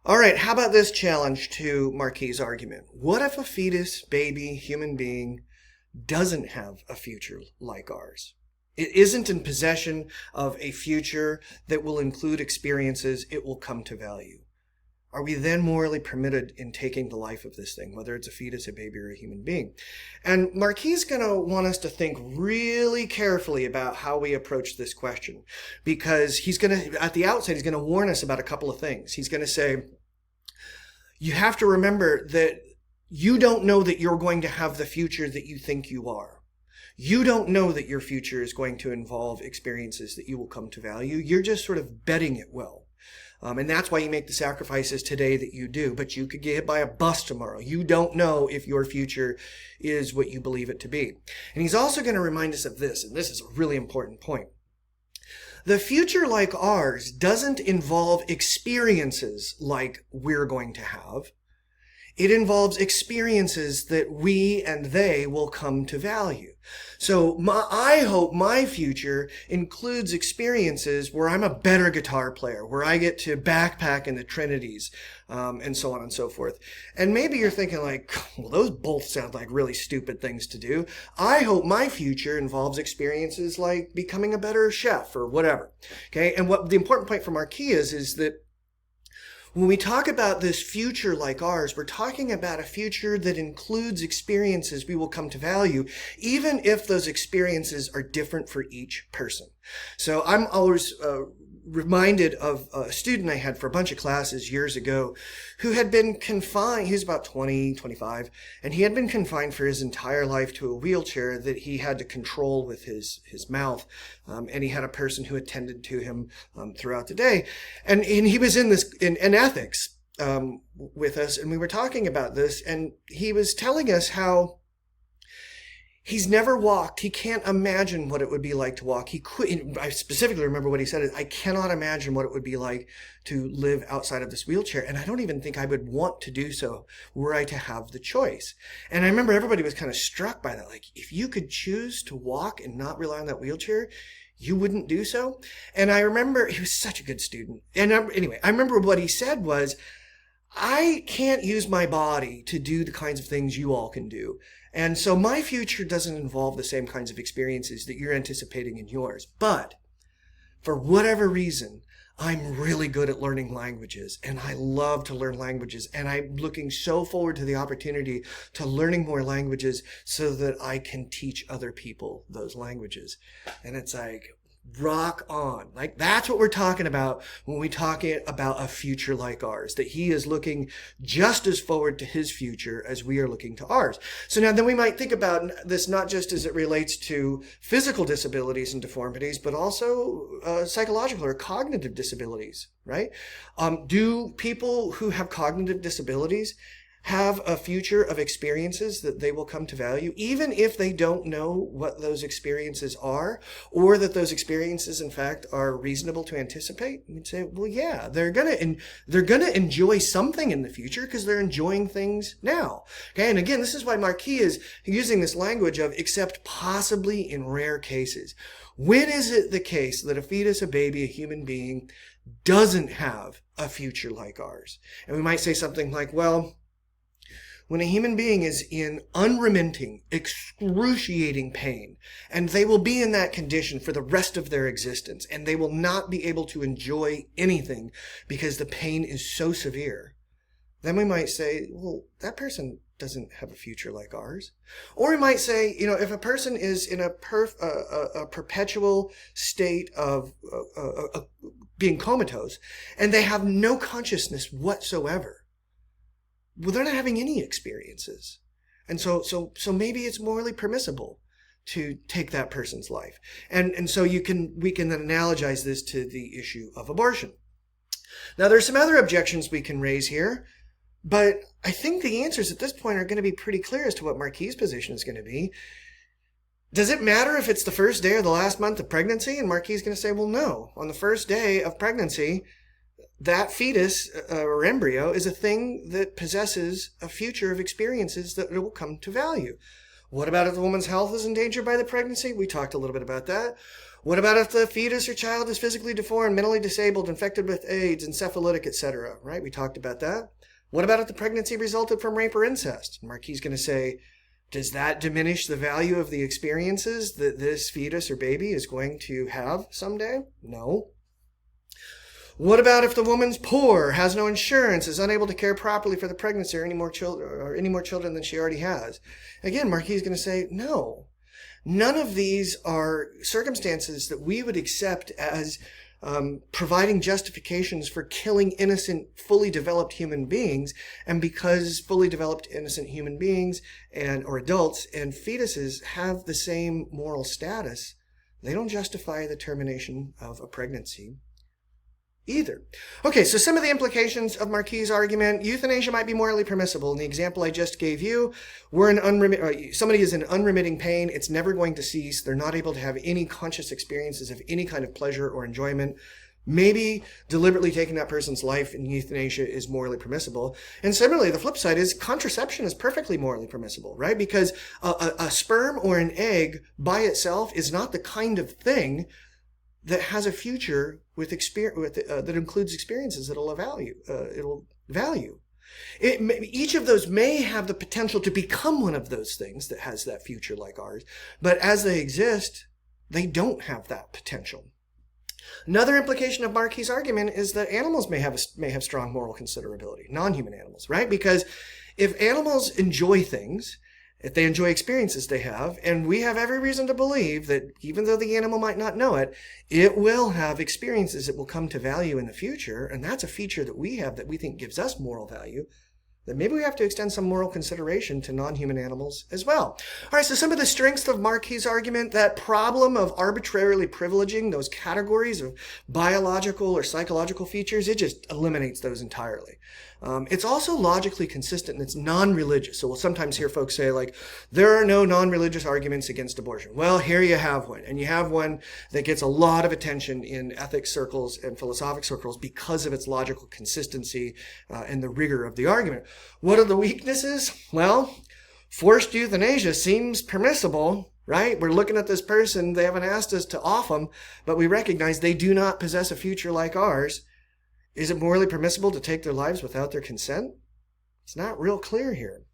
All right, how about this challenge to Marquis' argument? What if a fetus, baby, human being doesn't have a future like ours? It isn't in possession of a future that will include experiences it will come to value. Are we then morally permitted in taking the life of this thing, whether it's a fetus, a baby, or a human being? And Marquis is going to want us to think really carefully about how we approach this question, because he's going to, at the outset, he's going to warn us about a couple of things. He's going to say, you have to remember that you don't know that you're going to have the future that you think you are. You don't know that your future is going to involve experiences that you will come to value. You're just sort of betting it will. And that's why you make the sacrifices today that you do. But you could get hit by a bus tomorrow. You don't know if your future is what you believe it to be. And he's also going to remind us of this, and this is a really important point. The future like ours doesn't involve experiences like we're going to have. It involves experiences that we and they will come to value. So I hope my future includes experiences where I'm a better guitar player, where I get to backpack in the Trinities, and so on and so forth. And maybe you're thinking like, well, those both sound like really stupid things to do. I hope my future involves experiences like becoming a better chef or whatever. Okay. And what the important point for Marquis is that when we talk about this future like ours, we're talking about a future that includes experiences we will come to value, even if those experiences are different for each person. So I'm always reminded of a student I had for a bunch of classes years ago who had been confined. He was about 20, 25, and he had been confined for his entire life to a wheelchair that he had to control with his mouth. And he had a person who attended to him throughout the day. And he was in ethics with us, and we were talking about this, and he was telling us how he's never walked. He can't imagine what it would be like to walk. I specifically remember what he said. I cannot imagine what it would be like to live outside of this wheelchair. And I don't even think I would want to do so were I to have the choice. And I remember everybody was kind of struck by that. Like, if you could choose to walk and not rely on that wheelchair, you wouldn't do so. And I remember he was such a good student. And anyway, I remember what he said was, I can't use my body to do the kinds of things you all can do. And so my future doesn't involve the same kinds of experiences that you're anticipating in yours. But for whatever reason, I'm really good at learning languages, and I love to learn languages. And I'm looking so forward to the opportunity to learning more languages so that I can teach other people those languages. And it's like, rock on. Like, that's what we're talking about when we talk about a future like ours, that he is looking just as forward to his future as we are looking to ours. So now then we might think about this not just as it relates to physical disabilities and deformities, but also psychological or cognitive disabilities, right? Do people who have cognitive disabilities have a future of experiences that they will come to value, even if they don't know what those experiences are, or that those experiences, in fact, are reasonable to anticipate? You'd say, well, yeah, they're gonna enjoy something in the future because they're enjoying things now. Okay, and again, this is why Marquis is using this language of except possibly in rare cases. When is it the case that a fetus, a baby, a human being doesn't have a future like ours? And we might say something like, well, when a human being is in unremitting, excruciating pain, and they will be in that condition for the rest of their existence, and they will not be able to enjoy anything because the pain is so severe, then we might say, well, that person doesn't have a future like ours. Or we might say, if a person is in a perpetual state of being comatose, and they have no consciousness whatsoever, well, they're not having any experiences. And so maybe it's morally permissible to take that person's life. And so we can then analogize this to the issue of abortion. Now, there's some other objections we can raise here, but I think the answers at this point are going to be pretty clear as to what Marquis' position is going to be. Does it matter if it's the first day or the last month of pregnancy? And Marquis is going to say, well, no. On the first day of pregnancy, that fetus or embryo is a thing that possesses a future of experiences that it will come to value. What about if the woman's health is endangered by the pregnancy? We talked a little bit about that. What about if the fetus or child is physically deformed, mentally disabled, infected with AIDS, encephalitic, etc.? Right? We talked about that. What about if the pregnancy resulted from rape or incest? Marquis is going to say, does that diminish the value of the experiences that this fetus or baby is going to have someday? No. What about if the woman's poor, has no insurance, is unable to care properly for the pregnancy or any more children than she already has? Again, Marquis is going to say, no. None of these are circumstances that we would accept as providing justifications for killing innocent, fully developed human beings. And because fully developed innocent human beings or adults and fetuses have the same moral status, they don't justify the termination of a pregnancy either. Okay, so some of the implications of Marquis' argument: euthanasia might be morally permissible. In the example I just gave you, somebody is in unremitting pain. It's never going to cease. They're not able to have any conscious experiences of any kind of pleasure or enjoyment. Maybe deliberately taking that person's life in euthanasia is morally permissible. And similarly, the flip side is contraception is perfectly morally permissible, right? Because a sperm or an egg by itself is not the kind of thing that has a future that includes experiences that it'll value. Each of those may have the potential to become one of those things that has that future like ours, but as they exist, they don't have that potential. Another implication of Marquis' argument is that animals may have strong moral considerability, non-human animals, right? Because if animals enjoy things, if they enjoy experiences they have, and we have every reason to believe that even though the animal might not know it, it will have experiences that will come to value in the future, and that's a feature that we have that we think gives us moral value, then maybe we have to extend some moral consideration to non-human animals as well. All right, so some of the strengths of Marquis' argument: that problem of arbitrarily privileging those categories of biological or psychological features, it just eliminates those entirely. It's also logically consistent, and it's non-religious. So we'll sometimes hear folks say, like, there are no non-religious arguments against abortion. Well, here you have one, and you have one that gets a lot of attention in ethics circles and philosophic circles because of its logical consistency and the rigor of the argument. What are the weaknesses? Well, forced euthanasia seems permissible, right? We're looking at this person. They haven't asked us to off them, but we recognize they do not possess a future like ours. Is it morally permissible to take their lives without their consent? It's not real clear here.